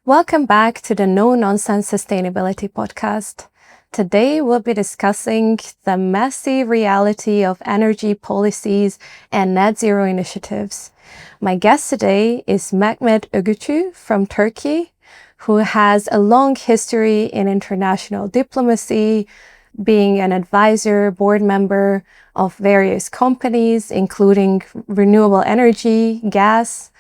Welcome back to the No Nonsense Sustainability Podcast. Today we'll be discussing the messy reality of energy policies and net zero initiatives. My guest today is Mehmet Öğütçü from Turkey, who has a long history in international diplomacy, being an advisor, board member of various companies, including renewable energy, gas,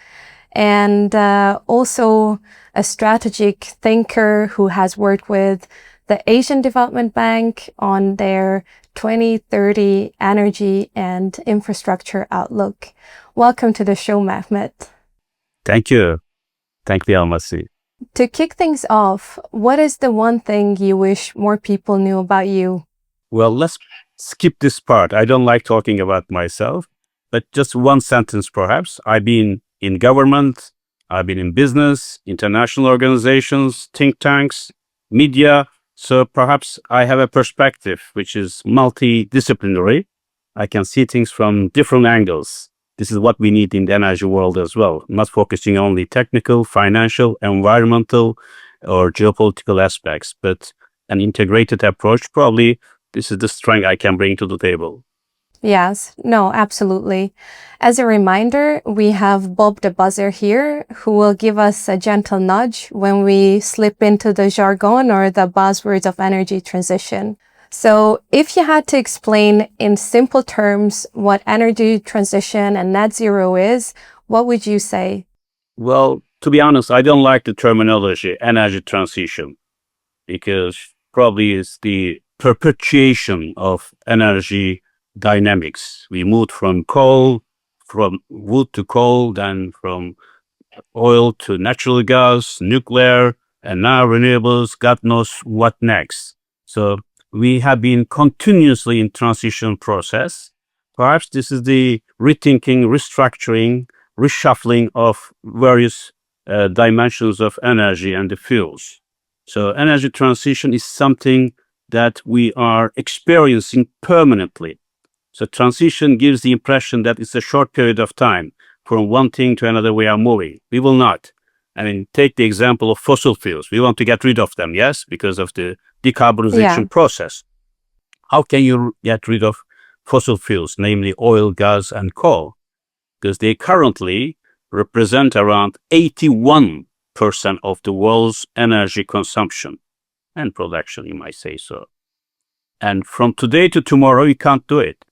and also a strategic thinker who has worked with the Asian Development Bank on their 2030 energy and infrastructure outlook. Welcome to the show, Mehmet. Thank you. Thank you, Almasi. To kick things off, what is the one thing you wish more people knew about you? Well, let's skip this part. I don't like talking about myself, but just one sentence perhaps. I've been in government, I've been in business, international organizations, think tanks, media. So perhaps I have a perspective which is multidisciplinary. I can see things from different angles. This is what we need in the energy world as well, not focusing only technical, financial, environmental, or geopolitical aspects, but an integrated approach. Probably this is the strength I can bring to the table. Yes, no, absolutely. As a reminder, we have Bob the Buzzer here, who will give us a gentle nudge when we slip into the jargon or the buzzwords of energy transition. So if you had to explain in simple terms what energy transition and net zero is, what would you say? Well, to be honest, I don't like the terminology energy transition because probably it's the perpetuation of energy dynamics. We moved from wood to coal, then from oil to natural gas, nuclear, and now renewables, God knows what next. So we have been continuously in transition process. Perhaps this is the rethinking, restructuring, reshuffling of various dimensions of energy and the fuels. So energy transition is something that we are experiencing permanently. So transition gives the impression that it's a short period of time. From one thing to another we are moving. We will not. I mean, take the example of fossil fuels. We want to get rid of them, yes, because of the decarbonization process. How can you get rid of fossil fuels, namely oil, gas, and coal? Because they currently represent around 81% of the world's energy consumption and production, you might say so. And from today to tomorrow, you can't do it.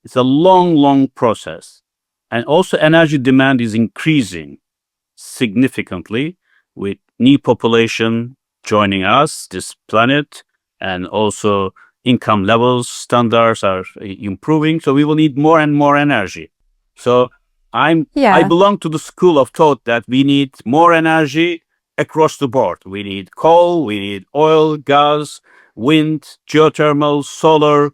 It's a long process. And also energy demand is increasing significantly with new population joining us, this planet, and also income levels, standards are improving. So we will need more and more energy. So I belong to the school of thought that we need more energy across the board. We need coal, we need oil, gas, wind, geothermal, solar,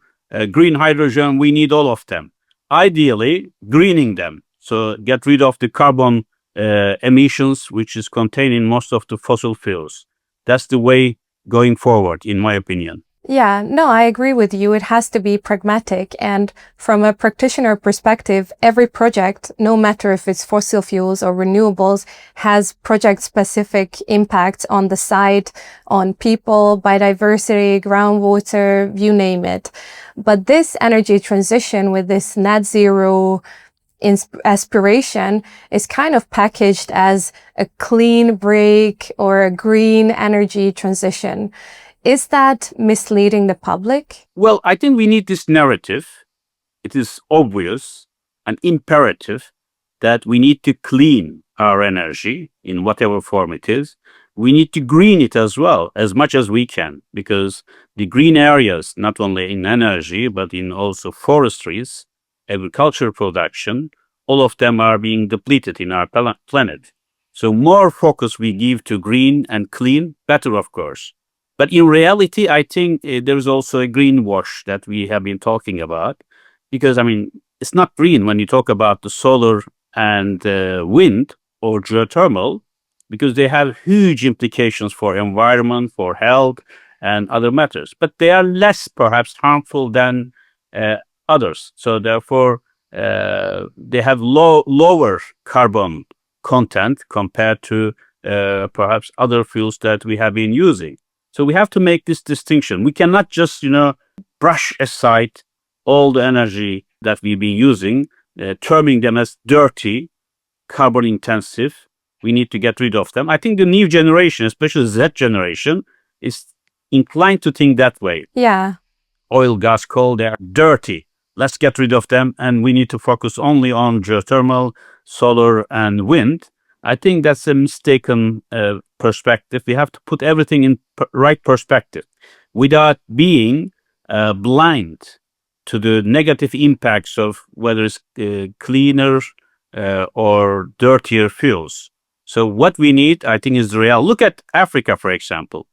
green hydrogen. We need all of them. Ideally, greening them. So get rid of the carbon emissions, which is contained in most of the fossil fuels. That's the way going forward, in my opinion. Yeah, no, I agree with you. It has to be pragmatic. And from a practitioner perspective, every project, no matter if it's fossil fuels or renewables, has project-specific impacts on the site, on people, biodiversity, groundwater, you name it. But this energy transition with this net zero aspiration is kind of packaged as a clean break or a green energy transition. Is that misleading the public? Well, I think we need this narrative. It is obvious and imperative that we need to clean our energy in whatever form it is. We need to green it as well, as much as we can, because the green areas, not only in energy, but in also forestries, agriculture production, all of them are being depleted in our planet. So more focus we give to green and clean, better, of course. But in reality, I think there is also a greenwash that we have been talking about, because, I mean, it's not green when you talk about the solar and wind or geothermal, because they have huge implications for environment, for health, and other matters. But they are less, perhaps, harmful than others. So therefore, they have lower carbon content compared to perhaps other fuels that we have been using. So we have to make this distinction. We cannot just, brush aside all the energy that we've been using, terming them as dirty, carbon intensive. We need to get rid of them. I think the new generation, especially Z generation, is inclined to think that way. Yeah. Oil, gas, coal, they are dirty. Let's get rid of them, and we need to focus only on geothermal, solar, and wind. I think that's a mistaken perspective. We have to put everything in right perspective without being blind to the negative impacts of whether it's cleaner or dirtier fuels. So what we need, I think, is the real. Look at Africa, for example.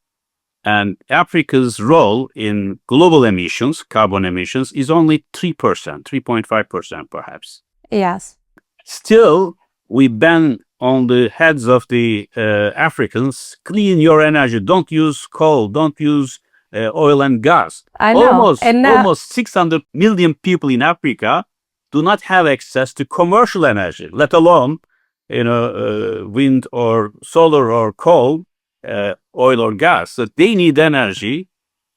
And Africa's role in global emissions, carbon emissions, is only 3%, 3.5% perhaps. Yes. Still, we ban on the heads of the Africans, clean your energy, don't use coal, don't use oil and gas. I know. Almost 600 million people in Africa do not have access to commercial energy, let alone wind or solar or coal, oil or gas. So they need energy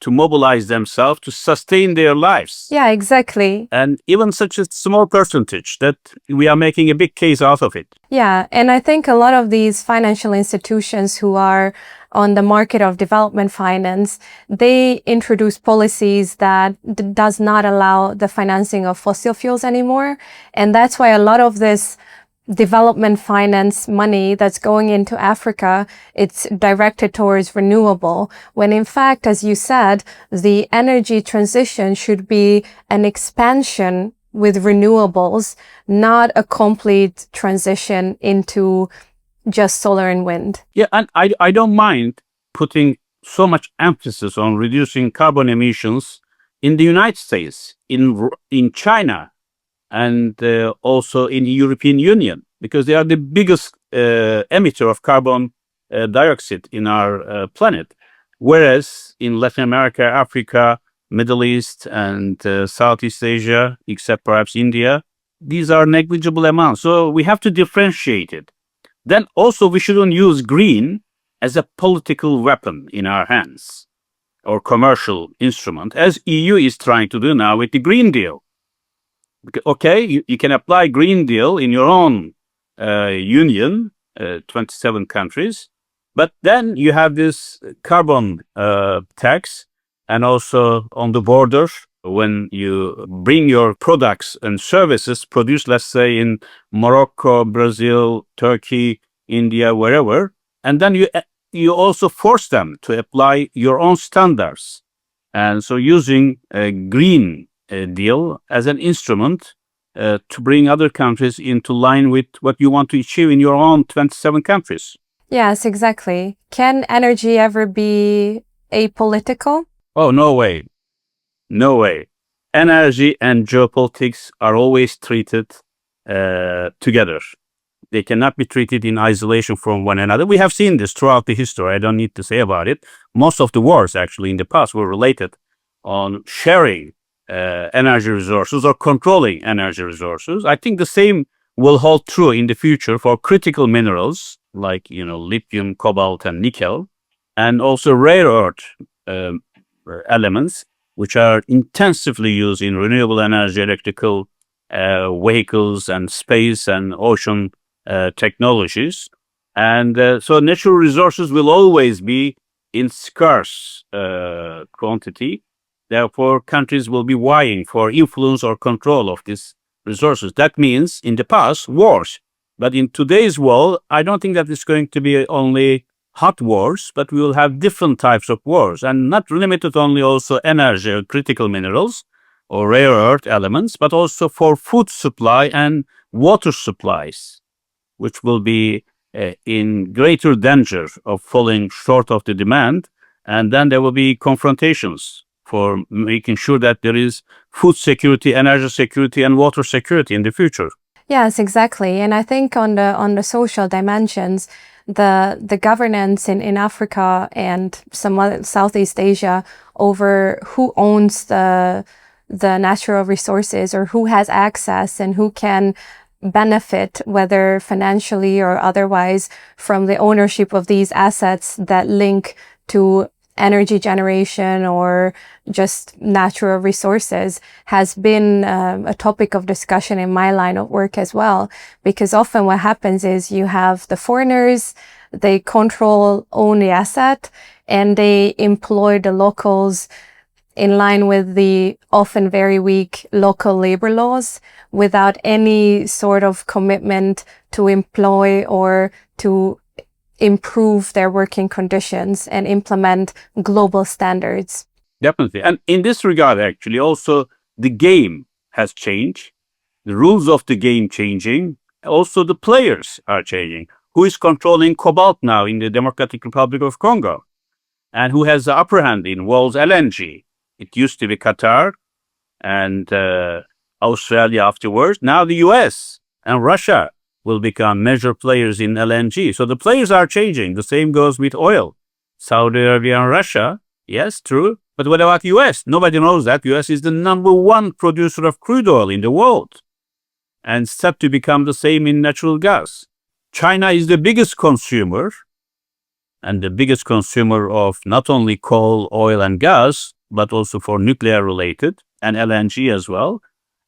to mobilize themselves to sustain their lives. Yeah, exactly. And even such a small percentage that we are making a big case out of it. Yeah, and I think a lot of these financial institutions who are on the market of development finance, they introduce policies that does not allow the financing of fossil fuels anymore. And that's why a lot of this development finance money that's going into Africa, it's directed towards renewable, when in fact, as you said, the energy transition should be an expansion with renewables, not a complete transition into just solar and wind. Yeah, and I don't mind putting so much emphasis on reducing carbon emissions in the United States, in China, and also in the European Union, because they are the biggest emitter of carbon dioxide in our planet. Whereas in Latin America, Africa, Middle East, and Southeast Asia, except perhaps India, these are negligible amounts. So we have to differentiate it. Then also we shouldn't use green as a political weapon in our hands or commercial instrument, as EU is trying to do now with the Green Deal. Okay, you can apply Green Deal in your own union, 27 countries, but then you have this carbon tax, and also on the border, when you bring your products and services produced, let's say, in Morocco, Brazil, Turkey, India, wherever, and then you also force them to apply your own standards. And so using a green deal as an instrument to bring other countries into line with what you want to achieve in your own 27 countries. Yes, exactly. Can energy ever be apolitical? Oh, no way. No way. Energy and geopolitics are always treated together. They cannot be treated in isolation from one another. We have seen this throughout the history. I don't need to say about it. Most of the wars actually in the past were related on sharing energy resources or controlling energy resources. I think the same will hold true in the future for critical minerals like, lithium, cobalt, and nickel, and also rare earth elements, which are intensively used in renewable energy, electrical vehicles, and space and ocean technologies. And so natural resources will always be in scarce quantity. Therefore, countries will be vying for influence or control of these resources. That means, in the past, wars. But in today's world, I don't think that it's going to be only hot wars, but we will have different types of wars, and not limited only also energy or critical minerals or rare earth elements, but also for food supply and water supplies, which will be in greater danger of falling short of the demand. And then there will be confrontations for making sure that there is food security, energy security, and water security in the future. Yes, exactly. And I think on the social dimensions, the governance in Africa and some other Southeast Asia over who owns the natural resources or who has access and who can benefit, whether financially or otherwise, from the ownership of these assets that link to energy generation or just natural resources, has been a topic of discussion in my line of work as well. Because often what happens is you have the foreigners, they own the asset, and they employ the locals in line with the often very weak local labor laws without any sort of commitment to employ or to improve their working conditions and implement global standards. Definitely. And in this regard, actually, also the game has changed. The rules of the game changing. Also, the players are changing. Who is controlling cobalt now in the Democratic Republic of Congo? And who has the upper hand in world's LNG? It used to be Qatar and Australia afterwards. Now the US and Russia will become major players in LNG. So the players are changing. The same goes with oil. Saudi Arabia and Russia, yes, true. But what about US? Nobody knows that. US is the #1 producer of crude oil in the world and set to become the same in natural gas. China is the biggest consumer and the biggest consumer of not only coal, oil, and gas, but also for nuclear related and LNG as well.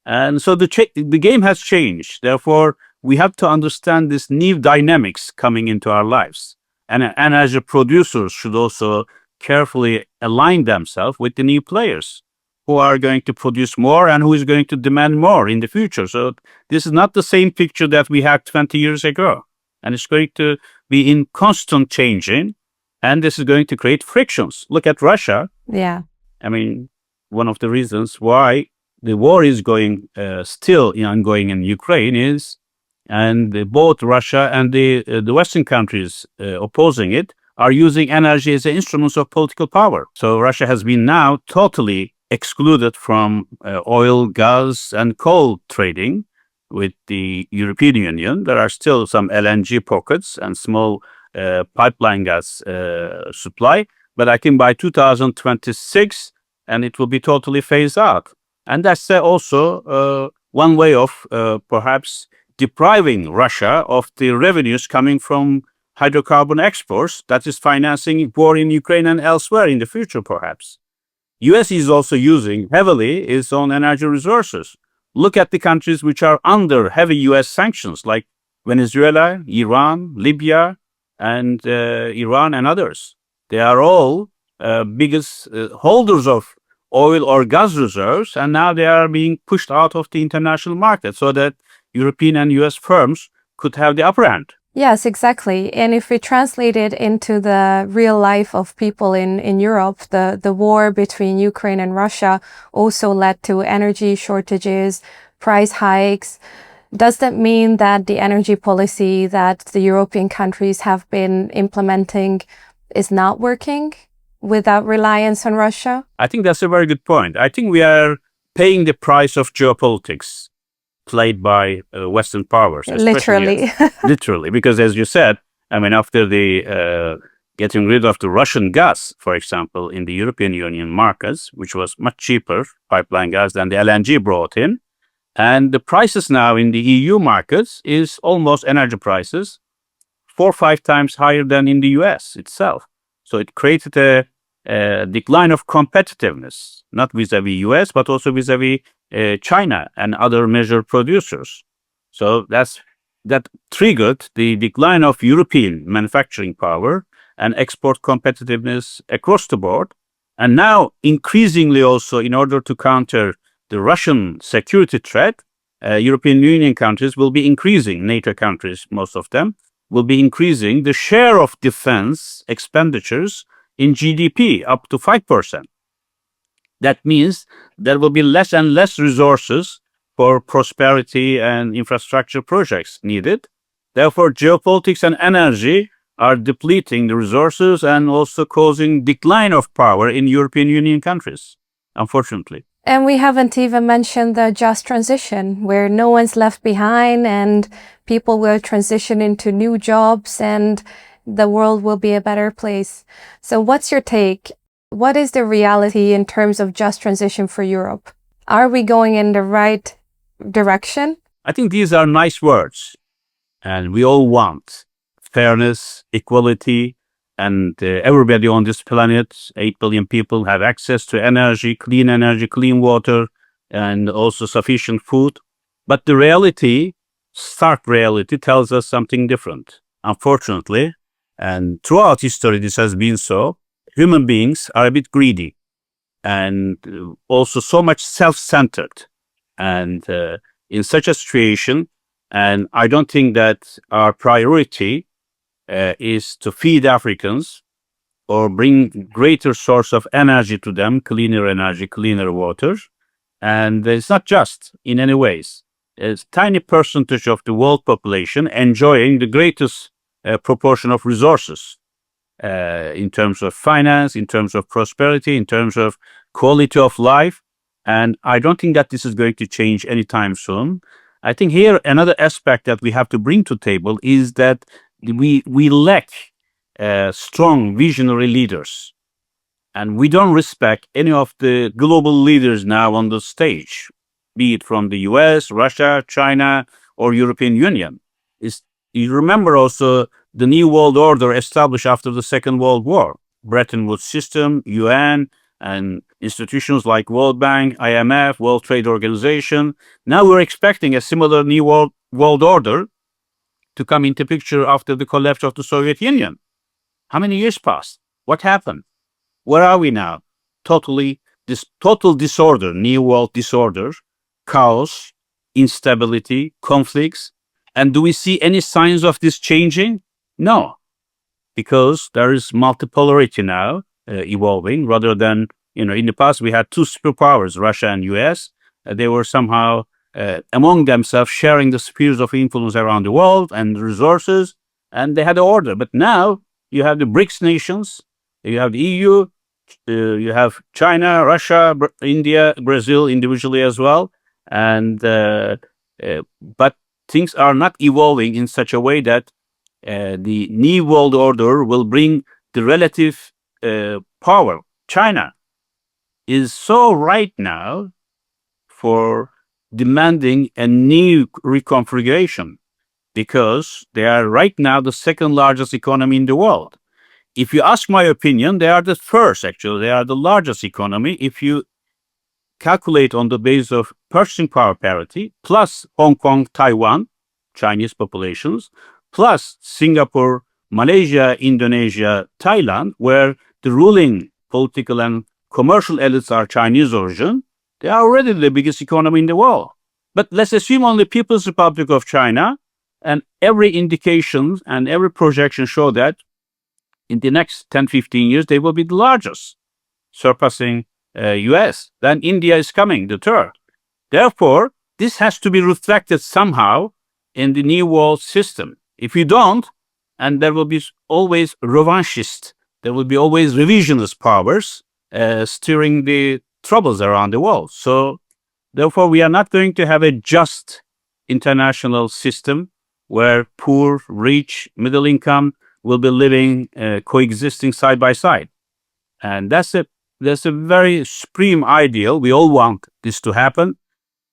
And so the game has changed. Therefore, we have to understand this new dynamics coming into our lives. And energy producers should also carefully align themselves with the new players who are going to produce more and who is going to demand more in the future. So this is not the same picture that we had 20 years ago. And it's going to be in constant changing. And this is going to create frictions. Look at Russia. Yeah. I mean, one of the reasons why the war is still ongoing in Ukraine is, and both Russia and the Western countries opposing it are using energy as an instrument of political power. So Russia has been now totally excluded from oil, gas, and coal trading with the European Union. There are still some LNG pockets and small pipeline gas supply, but I think by 2026, and it will be totally phased out. And that's also one way of perhaps depriving Russia of the revenues coming from hydrocarbon exports that is financing war in Ukraine and elsewhere in the future, perhaps. US is also using heavily its own energy resources. Look at the countries which are under heavy US sanctions, like Venezuela, Iran, Libya, and Iran and others. They are all biggest holders of oil or gas reserves, and now they are being pushed out of the international market so that European and US firms could have the upper hand. Yes, exactly. And if we translate it into the real life of people in Europe, the war between Ukraine and Russia also led to energy shortages, price hikes. Does that mean that the energy policy that the European countries have been implementing is not working without reliance on Russia? I think that's a very good point. I think we are paying the price of geopolitics played by Western powers. Literally. Literally, because as you said, I mean, after the getting rid of the Russian gas, for example, in the European Union markets, which was much cheaper pipeline gas than the LNG brought in, and the prices now in the EU markets is almost energy prices 4 or 5 times higher than in the US itself. So it created a decline of competitiveness, not vis-a-vis US, but also vis-a-vis China and other major producers. So that triggered the decline of European manufacturing power and export competitiveness across the board. And now increasingly also, in order to counter the Russian security threat, European Union countries will be increasing, NATO countries, most of them, will be increasing the share of defense expenditures in GDP up to 5%. That means there will be less and less resources for prosperity and infrastructure projects needed. Therefore, geopolitics and energy are depleting the resources and also causing decline of power in European Union countries, unfortunately. And we haven't even mentioned the just transition, where no one's left behind and people will transition into new jobs and the world will be a better place. So what's your take? What is the reality in terms of just transition for Europe? Are we going in the right direction? I think these are nice words, and we all want fairness, equality, and everybody on this planet, 8 billion people, have access to energy, clean water, and also sufficient food. But the reality, stark reality, tells us something different. Unfortunately, and throughout history this has been so, human beings are a bit greedy and also so much self-centered. And in such a situation, and I don't think that our priority is to feed Africans or bring greater source of energy to them, cleaner energy, cleaner water. And it's not just in any ways. It's a tiny percentage of the world population enjoying the greatest proportion of resources in terms of finance, in terms of prosperity, in terms of quality of life. And I don't think that this is going to change anytime soon. I think here another aspect that we have to bring to table is that we lack strong visionary leaders. And we don't respect any of the global leaders now on the stage, be it from the US, Russia, China, or European Union. You remember also the New World Order established after the Second World War, Bretton Woods system, UN, and institutions like World Bank, IMF, World Trade Organization. Now we're expecting a similar New World Order to come into picture after the collapse of the Soviet Union. How many years passed? What happened? Where are we now? Total disorder, new world disorder, chaos, instability, conflicts. And do we see any signs of this changing? No, because there is multipolarity now evolving rather than, in the past we had two superpowers, Russia and US. They were somehow among themselves sharing the spheres of influence around the world and the resources, and they had order. But now you have the BRICS nations, you have the EU, you have China, Russia, India, Brazil individually as well. And but things are not evolving in such a way that the new world order will bring the relative power. China is so right now for demanding a new reconfiguration because they are right now the second largest economy in the world. If you ask my opinion, they are the first, actually. They are the largest economy. If you calculate on the basis of purchasing power parity, plus Hong Kong, Taiwan, Chinese populations, plus Singapore, Malaysia, Indonesia, Thailand, where the ruling political and commercial elites are Chinese origin, they are already the biggest economy in the world. But let's assume only People's Republic of China, and every indication and every projection show that in the next 10, 15 years, they will be the largest, surpassing US. Then India is coming, the third. Therefore, this has to be reflected somehow in the new world system. If you don't, and there will be always revanchist, there will be always revisionist powers steering the troubles around the world. So, therefore, we are not going to have a just international system where poor, rich, middle income will be living, coexisting side by side. And that's a very supreme ideal. We all want this to happen.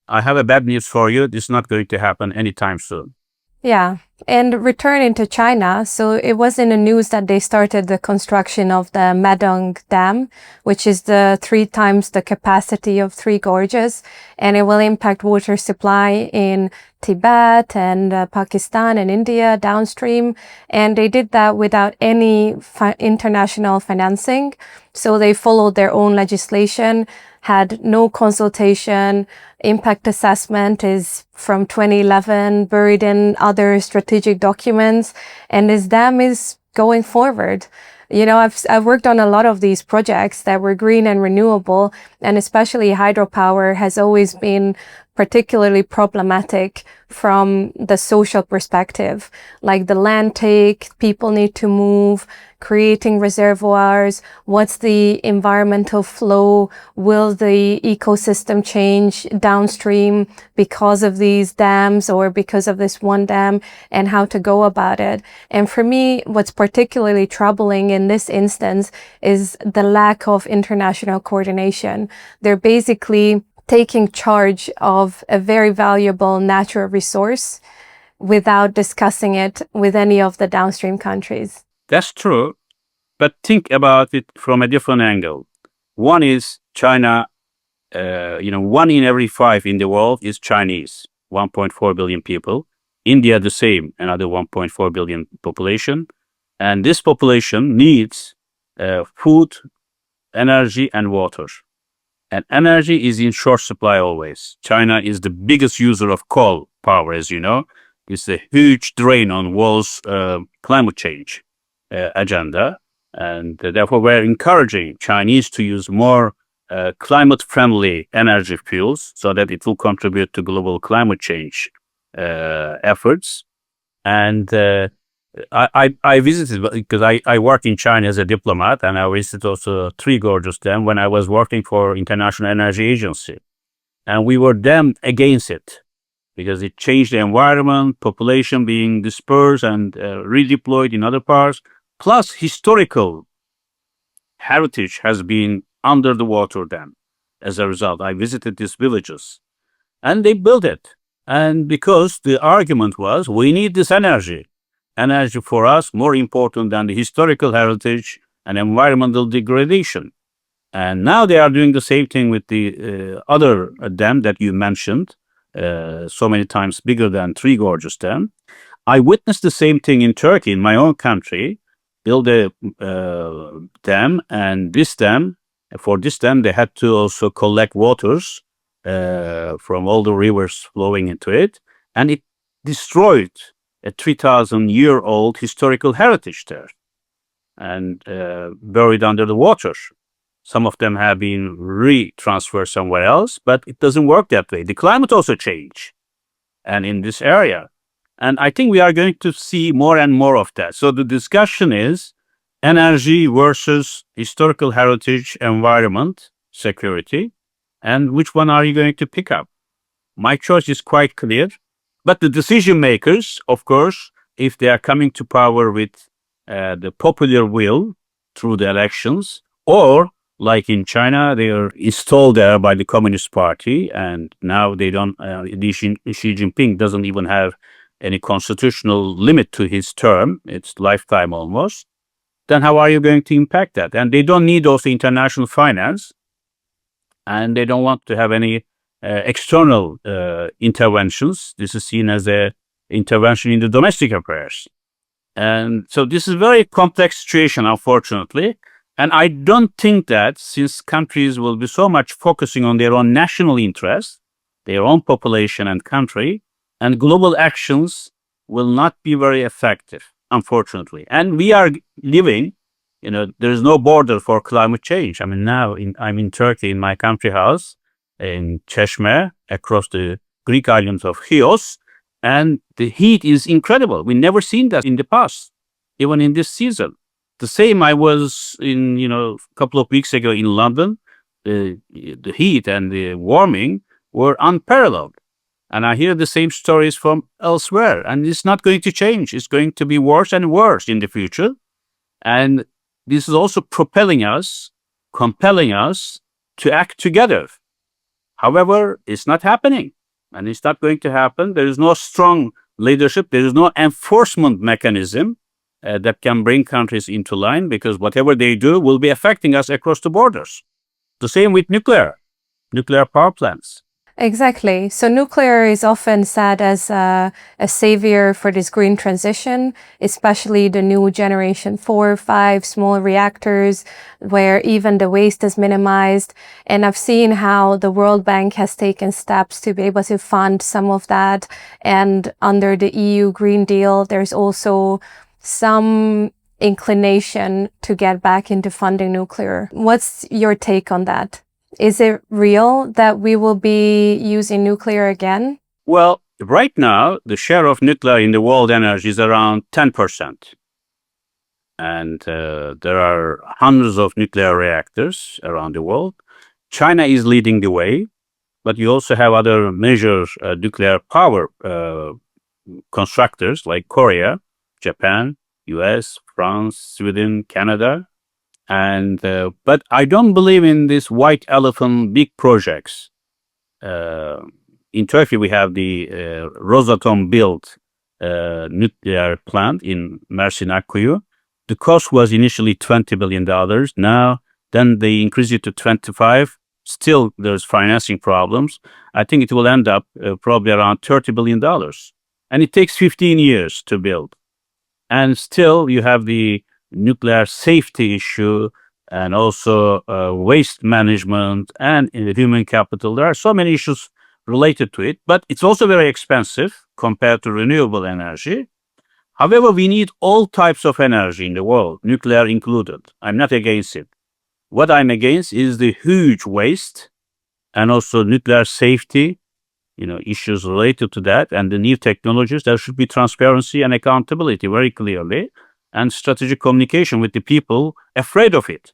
I have a bad news for you. This is not going to happen anytime soon. Yeah. And returning to China, so it was in the news that they started the construction of the Madong Dam, which is 3 times the capacity of Three Gorges, and it will impact water supply in Tibet and Pakistan and India downstream. And they did that without any international financing. So they followed their own legislation, had no consultation. Impact assessment is from 2011, buried in other strategic documents, and this dam is going forward. I've worked on a lot of these projects that were green and renewable, and especially hydropower has always been particularly problematic from the social perspective, like the land take, people need to move, creating reservoirs, what's the environmental flow, will the ecosystem change downstream because of these dams or because of this one dam, and how to go about it. And for me, what's particularly troubling in this instance is the lack of international coordination. They're basically taking charge of a very valuable natural resource without discussing it with any of the downstream countries. That's true, but think about it from a different angle. One is China. 1 in every 5 in the world is Chinese, 1.4 billion people. India, the same, another 1.4 billion population. And this population needs food, energy, and water. And energy is in short supply always. China is the biggest user of coal power, as you know. It's a huge drain on world's climate change agenda. And therefore, we're encouraging Chinese to use more climate-friendly energy fuels so that it will contribute to global climate change efforts. And I visited, because I work in China as a diplomat, and I visited also Three Gorges Dam when I was working for International Energy Agency. And we were then against it because it changed the environment, population being dispersed and redeployed in other parts, plus historical heritage has been under the water then. As a result, I visited these villages and they built it. And because the argument was, we need this energy. Energy for us more important than the historical heritage and environmental degradation. And now they are doing the same thing with the other dam that you mentioned, so many times bigger than Three Gorges Dam. I witnessed the same thing in Turkey, in my own country, build a dam, and for this dam, they had to also collect waters from all the rivers flowing into it, and it destroyed a 3,000-year-old historical heritage there and buried under the water. Some of them have been re-transferred somewhere else, but it doesn't work that way. The climate also changed, and in this area. And I think we are going to see more and more of that. So the discussion is energy versus historical heritage, environment, security, and which one are you going to pick up? My choice is quite clear, but the decision makers, of course, if they are coming to power with the popular will through the elections, or like in China, they are installed there by the Communist Party, and now they don't. Xi Jinping doesn't even have any constitutional limit to his term; it's lifetime almost. Then how are you going to impact that? And they don't need also international finance, and they don't want to have any external interventions. This is seen as a intervention in the domestic affairs. And so this is a very complex situation, unfortunately. And I don't think that since countries will be so much focusing on their own national interests, their own population and country, and global actions will not be very effective, unfortunately. And we are living, there is no border for climate change. I mean, now I'm in Turkey, in my country house, in Çeşme, across the Greek islands of Chios, and the heat is incredible. We've never seen that in the past, even in this season. The same, I was in, a couple of weeks ago in London. The heat and the warming were unparalleled. And I hear the same stories from elsewhere. And it's not going to change. It's going to be worse and worse in the future. And this is also compelling us to act together. However, it's not happening. And it's not going to happen. There is no strong leadership. There is no enforcement mechanism that can bring countries into line, because whatever they do will be affecting us across the borders. The same with nuclear power plants. Exactly. So nuclear is often said as a savior for this green transition, especially the new generation 4, 5 small reactors where even the waste is minimized. And I've seen how the World Bank has taken steps to be able to fund some of that. And under the EU Green Deal, there's also some inclination to get back into funding nuclear. What's your take on that? Is it real that we will be using nuclear again? Well, right now, the share of nuclear in the world energy is around 10%. And there are hundreds of nuclear reactors around the world. China is leading the way, but you also have other major nuclear power constructors like Korea, Japan, US, France, Sweden, Canada. And but I don't believe in these white elephant big projects. in Turkey, we have the Rosatom-built nuclear plant in Mersin Akkuyu. The cost was initially $20 billion. Now, then they increased it to 25. Still, there's financing problems. I think it will end up probably around $30 billion. And it takes 15 years to build. And still, you have the nuclear safety issue and also waste management and human capital. There are so many issues related to it, but it's also very expensive compared to renewable energy. However, we need all types of energy in the world, nuclear included. I'm not against it. What I'm against is the huge waste and also nuclear safety, issues related to that, and the new technologies. There should be transparency and accountability very clearly, and strategic communication with the people afraid of it.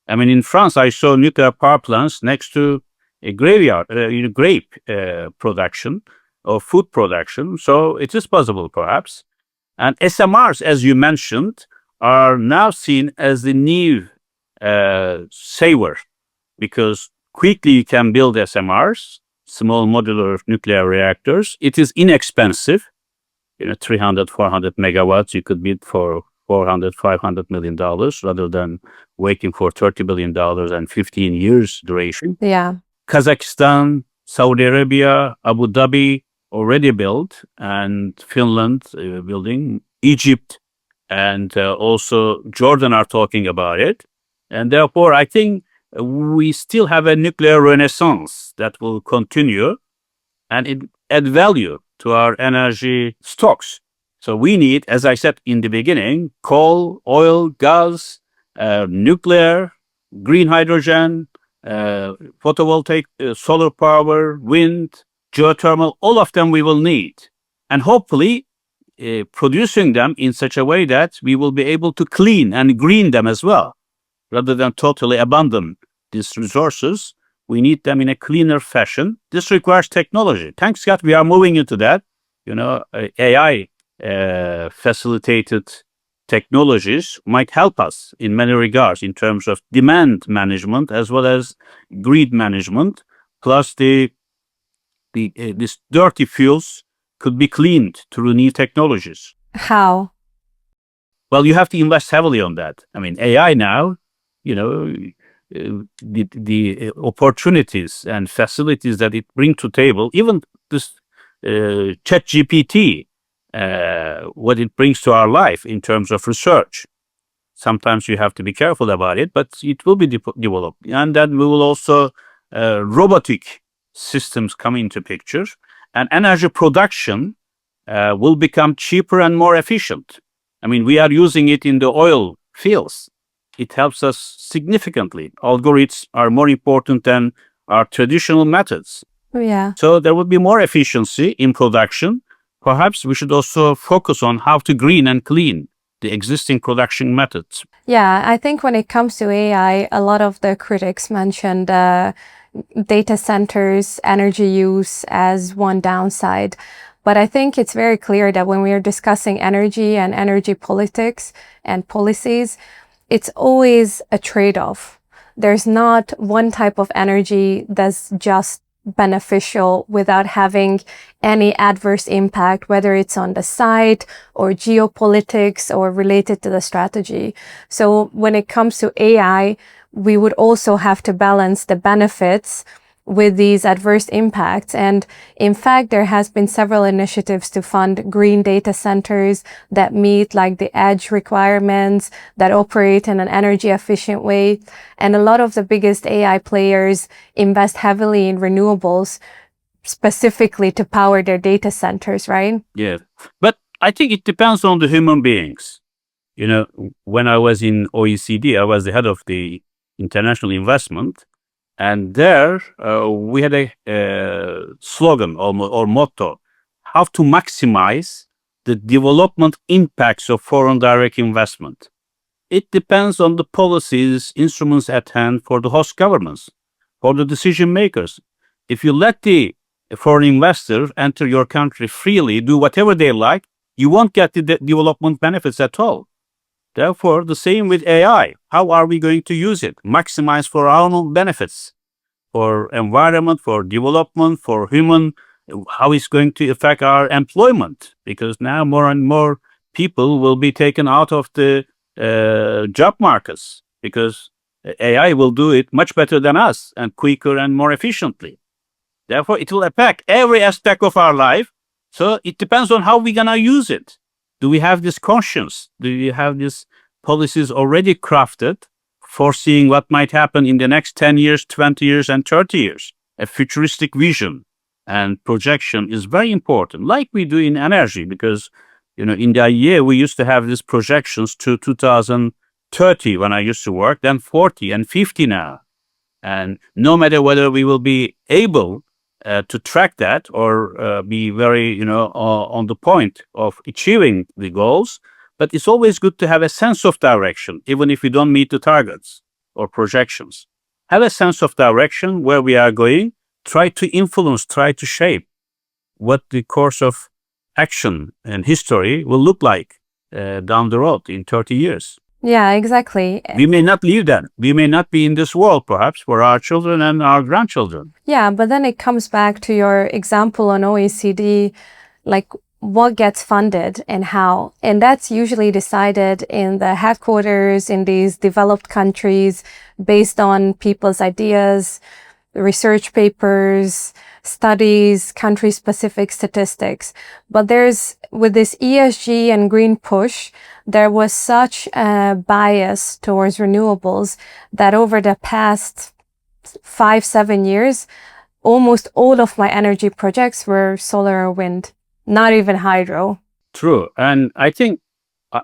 I mean, in France, I saw nuclear power plants next to a graveyard, grape production or food production. So it is possible, perhaps. And SMRs, as you mentioned, are now seen as the new saver, because quickly you can build SMRs, small modular nuclear reactors. It is inexpensive. 300, 400 megawatts you could build for $400, $500 million rather than waiting for $30 billion and 15 years duration. Yeah. Kazakhstan, Saudi Arabia, Abu Dhabi already built, and Finland building, Egypt, and also Jordan are talking about it. And therefore, I think we still have a nuclear renaissance that will continue, and it add value to our energy stocks. So we need, as I said in the beginning, coal, oil, gas, nuclear, green hydrogen, photovoltaic, solar power, wind, geothermal, all of them we will need. And hopefully producing them in such a way that we will be able to clean and green them as well. Rather than totally abandon these resources, we need them in a cleaner fashion. This requires technology. Thanks God, we are moving into that. AI facilitated technologies might help us in many regards in terms of demand management as well as grid management. Plus, these dirty fuels could be cleaned through new technologies. How? Well, you have to invest heavily on that. I mean, AI now, the opportunities and facilities that it brings to table, even this ChatGPT, what it brings to our life in terms of research. Sometimes you have to be careful about it, but it will be developed. And then we will also robotic systems come into picture, and energy production will become cheaper and more efficient. I mean, we are using it in the oil fields. It helps us significantly. Algorithms are more important than our traditional methods. Yeah. So there will be more efficiency in production. Perhaps we should also focus on how to green and clean the existing production methods. Yeah, I think when it comes to AI, a lot of the critics mentioned data centers, energy use as one downside. But I think it's very clear that when we are discussing energy and energy politics and policies, it's always a trade-off. There's not one type of energy that's just beneficial without having any adverse impact, whether it's on the site or geopolitics or related to the strategy. So when it comes to AI, we would also have to balance the benefits with these adverse impacts. And in fact, there has been several initiatives to fund green data centers that meet like the edge requirements, that operate in an energy efficient way. And a lot of the biggest AI players invest heavily in renewables, specifically to power their data centers, right? Yeah. But I think it depends on the human beings. When I was in OECD, I was the head of the international investment. And there we had a slogan or motto, how to maximize the development impacts of foreign direct investment. It depends on the policies, instruments at hand for the host governments, for the decision makers. If you let the foreign investor enter your country freely, do whatever they like, you won't get the development benefits at all. Therefore, the same with AI. How are we going to use it? Maximize for our own benefits. for environment, for development, for human, how it's going to affect our employment. Because now more and more people will be taken out of the job markets because AI will do it much better than us and quicker and more efficiently. Therefore, it will affect every aspect of our life. So it depends on how we're going to use it. Do we have this conscience? Do we have these policies already crafted, foreseeing what might happen in the next 10 years, 20 years, and 30 years? A futuristic vision and projection is very important, like we do in energy, because in the IEA, we used to have these projections to 2030 when I used to work, then 40 and 50 now. And no matter whether we will be able to track that or be very, on the point of achieving the goals, but it's always good to have a sense of direction, even if we don't meet the targets or projections. Have a sense of direction where we are going, try to influence, try to shape what the course of action and history will look like down the road in 30 years. Yeah, exactly. We may not live then. We may not be in this world, perhaps, for our children and our grandchildren. Yeah, but then it comes back to your example on OECD, like what gets funded and how. And that's usually decided in the headquarters in these developed countries based on people's ideas, research papers, studies, country-specific statistics. But with this ESG and green push, there was such a bias towards renewables that over the past 5-7 years, almost all of my energy projects were solar or wind, not even hydro. True. And I think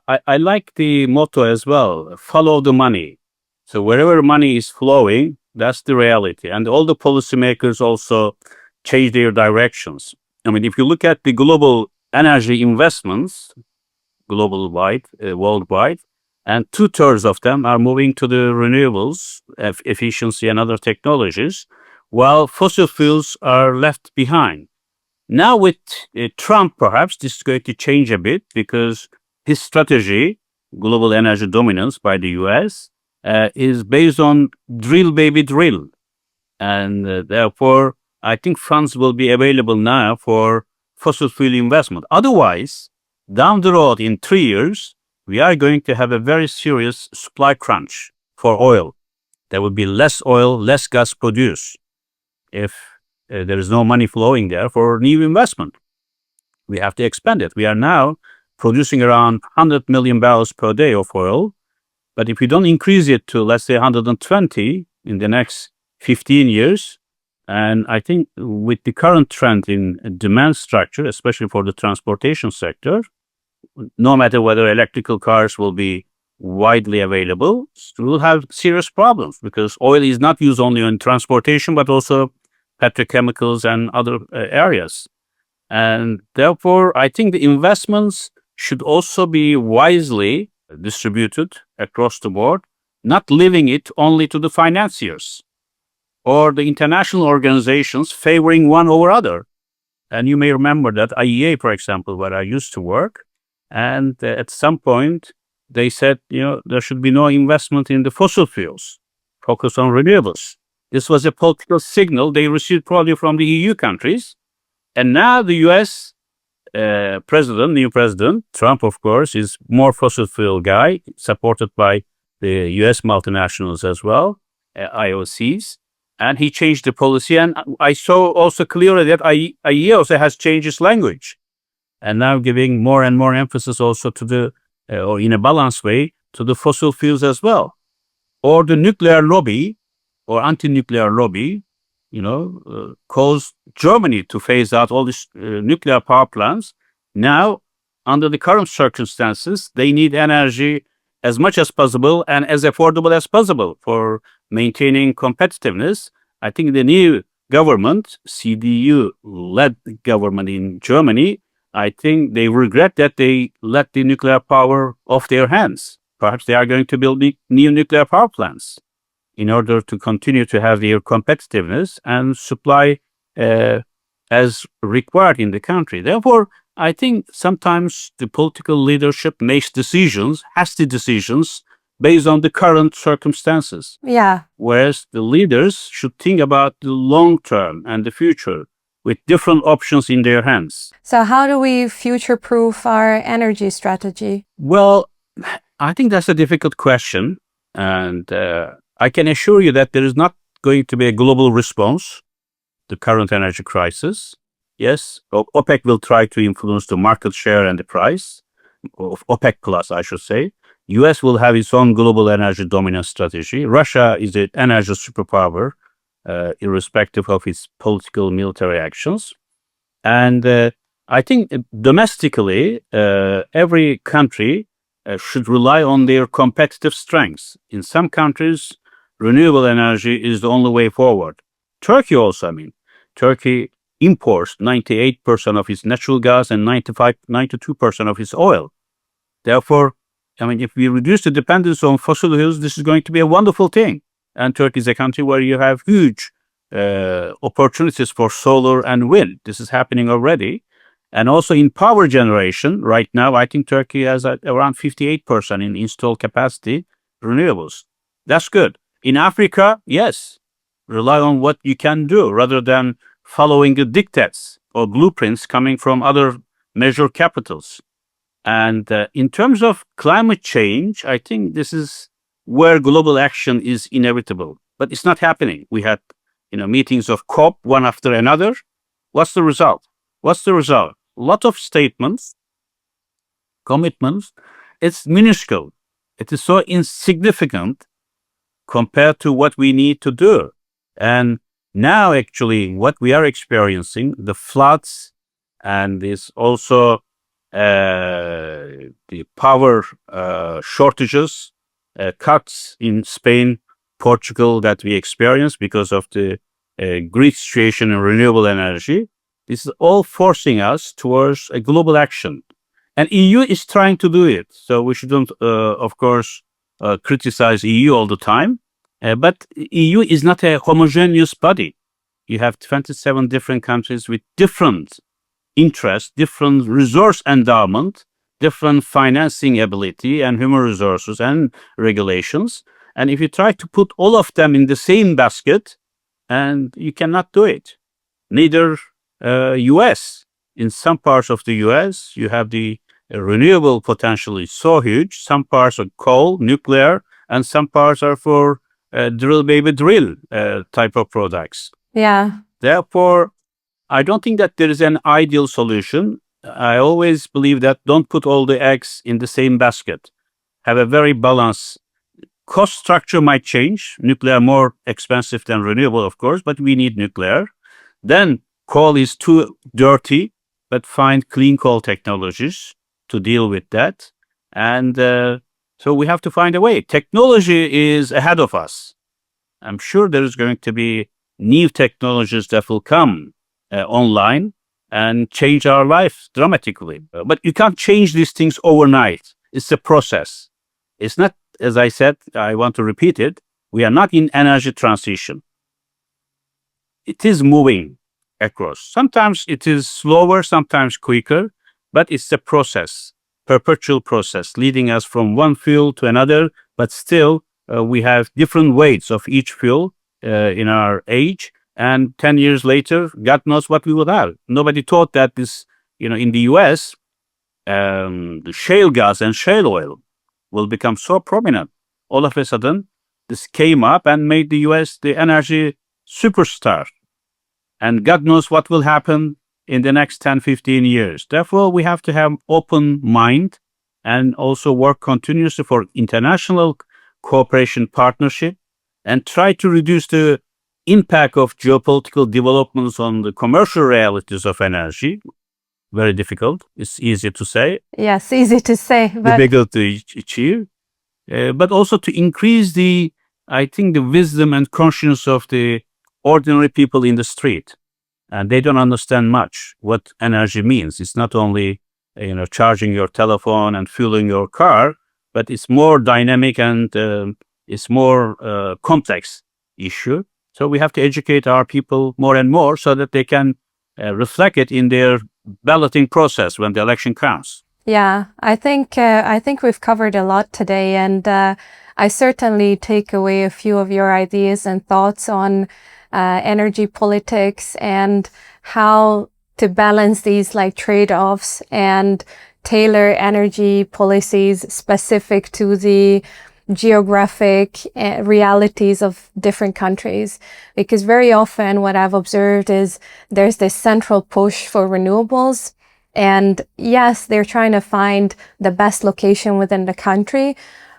I like the motto as well, follow the money. So wherever money is flowing, that's the reality. And all the policymakers also change their directions. I mean, if you look at the global energy investments, worldwide, and 2/3 of them are moving to the renewables, efficiency and other technologies, while fossil fuels are left behind. Now with Trump, perhaps this is going to change a bit because his strategy, global energy dominance by the US, is based on drill, baby, drill. And therefore, I think funds will be available now for fossil fuel investment. Otherwise, down the road in 3 years, we are going to have a very serious supply crunch for oil. There will be less oil, less gas produced if there is no money flowing there for new investment. We have to expand it. We are now producing around 100 million barrels per day of oil. But if we don't increase it to, let's say, 120 in the next 15 years, and I think with the current trend in demand structure, especially for the transportation sector, no matter whether electrical cars will be widely available, we will have serious problems because oil is not used only in transportation, but also petrochemicals and other areas. And therefore, I think the investments should also be wisely distributed across the board, not leaving it only to the financiers or the international organizations favoring one over other. And you may remember that IEA, for example, where I used to work, and at some point they said, there should be no investment in the fossil fuels, focus on renewables. This was a political signal they received probably from the EU countries. And now the US new president, Trump, of course, is more fossil fuel guy, supported by the US multinationals as well, IOCs. And he changed the policy. And I saw also clearly that IEA also has changed its language. And now giving more and more emphasis also to or in a balanced way, to the fossil fuels as well. Or the nuclear lobby or anti-nuclear lobby, caused Germany to phase out all these nuclear power plants. Now, under the current circumstances, they need energy as much as possible and as affordable as possible for maintaining competitiveness. I think the new government, CDU-led government in Germany, I think they regret that they let the nuclear power off their hands. Perhaps they are going to build new nuclear power plants in order to continue to have their competitiveness and supply as required in the country. Therefore, I think sometimes the political leadership makes decisions, hasty decisions, based on the current circumstances. Yeah. Whereas the leaders should think about the long term and the future with different options in their hands. So how do we future-proof our energy strategy? Well, I think that's a difficult question. And I can assure you that there is not going to be a global response to the current energy crisis. Yes, OPEC will try to influence the market share and the price of OPEC Plus, I should say. US will have its own global energy dominance strategy. Russia is an energy superpower, irrespective of its political military actions. And I think domestically, every country should rely on their competitive strengths. In some countries, renewable energy is the only way forward. Turkey also, Turkey imports 98% of its natural gas and 92% of its oil. Therefore, if we reduce the dependence on fossil fuels, this is going to be a wonderful thing. And Turkey is a country where you have huge opportunities for solar and wind. This is happening already. And also in power generation, right now, I think Turkey has around 58% in installed capacity renewables. That's good. In Africa, yes, rely on what you can do rather than following the dictates or blueprints coming from other major capitals. And in terms of climate change, I think this is where global action is inevitable. But it's not happening. We had meetings of COP one after another. What's the result? A lot of statements, commitments. It's minuscule. It is so insignificant compared to what we need to do. And now, actually, what we are experiencing, the floods and this also the power shortages, cuts in Spain, Portugal that we experience because of the grid situation in renewable energy. This is all forcing us towards a global action. And EU is trying to do it. So we shouldn't, of course, criticize EU all the time. But EU is not a homogeneous body. You have 27 different countries with different interests, different resource endowment, different financing ability and human resources and regulations. And if you try to put all of them in the same basket, and you cannot do it. Neither US. In some parts of the US, you have the renewable potential is so huge. Some parts are coal, nuclear, and some parts are for drill baby drill type of products. Yeah. Therefore, I don't think that there is an ideal solution. I always believe that don't put all the eggs in the same basket. Have a very balanced cost structure might change. Nuclear more expensive than renewable, of course, but we need nuclear. Then coal is too dirty, but find clean coal technologies to deal with that. And so we have to find a way. Technology is ahead of us. I'm sure there is going to be new technologies that will come online and change our life dramatically. But you can't change these things overnight. It's a process. It's not, as I said, I want to repeat it, we are not in energy transition. It is moving across. Sometimes it is slower, sometimes quicker, but it's a process, perpetual process, leading us from one fuel to another, but still we have different weights of each fuel in our age. And 10 years later, God knows what we will have. Nobody thought that this, in the US, the shale gas and shale oil will become so prominent. All of a sudden, this came up and made the US the energy superstar. And God knows what will happen in the next 10, 15 years. Therefore, we have to have open mind and also work continuously for international cooperation partnership and try to reduce the impact of geopolitical developments on the commercial realities of energy. Very difficult. It's easy to say. Yes, easy to say. But Difficult to achieve. But also to increase the wisdom and conscience of the ordinary people in the street. And they don't understand much what energy means. It's not only, charging your telephone and fueling your car, but it's more dynamic and it's more complex issue. So we have to educate our people more and more so that they can reflect it in their balloting process when the election comes. yeah, I think we've covered a lot today, and I certainly take away a few of your ideas and thoughts on energy politics and how to balance these like trade-offs and tailor energy policies specific to the geographic realities of different countries. Because very often what I've observed is there's this central push for renewables. And yes, they're trying to find the best location within the country,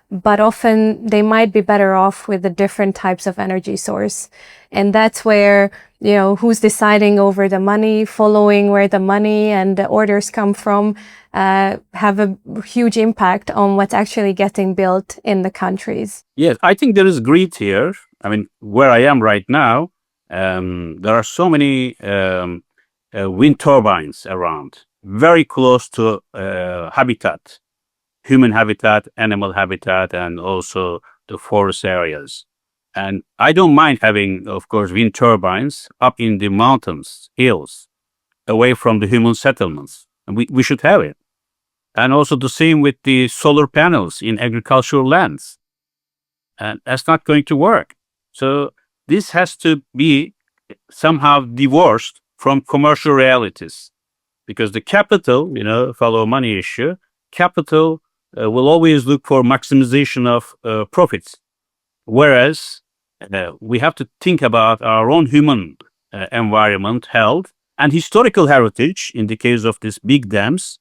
but often they might be better off with the different types of energy source. And that's where, you know, who's deciding over the money, following where the money and the orders come from, have a huge impact on what's actually getting built in the countries. Yes, I think there is greed here. I mean, where I am right now, there are so many wind turbines around, very close to habitat, human habitat, animal habitat, and also the forest areas. And I don't mind having, of course, wind turbines up in the mountains, hills, away from the human settlements. And we should have it. And also the same with the solar panels in agricultural lands. And that's not going to work. So this has to be somehow divorced from commercial realities. Because the capital, you know, follow money issue, capital will always look for maximization of profits. Whereas we have to think about our own human environment, health, and historical heritage in the case of these big dams,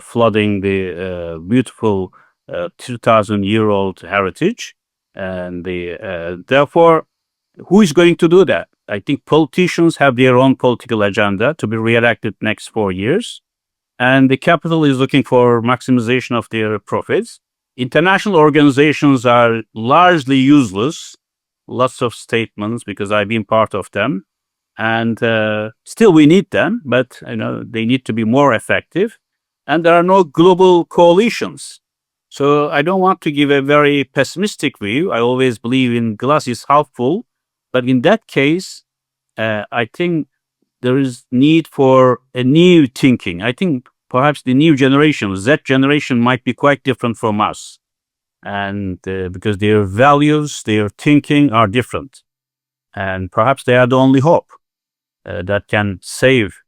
flooding the beautiful 2,000-year-old heritage. And therefore, who is going to do that? I think politicians have their own political agenda to be re-elected next 4 years. And the capital is looking for maximization of their profits. International organizations are largely useless. Lots of statements because I've been part of them. And still we need them, but you know they need to be more effective. And there are no global coalitions. So I don't want to give a very pessimistic view. I always believe in glass is half full. But in that case, I think there is need for a new thinking. I think perhaps the new generation, Z generation, might be quite different from us. And because their values, their thinking are different. And perhaps they are the only hope that can save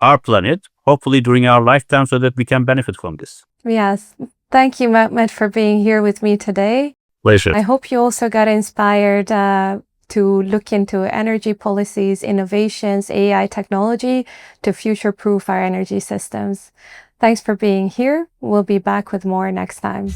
our planet, hopefully during our lifetime, so that we can benefit from this. Yes. Thank you, Mehmet, for being here with me today. Pleasure. I hope you also got inspired to look into energy policies, innovations, AI technology to future-proof our energy systems. Thanks for being here. We'll be back with more next time.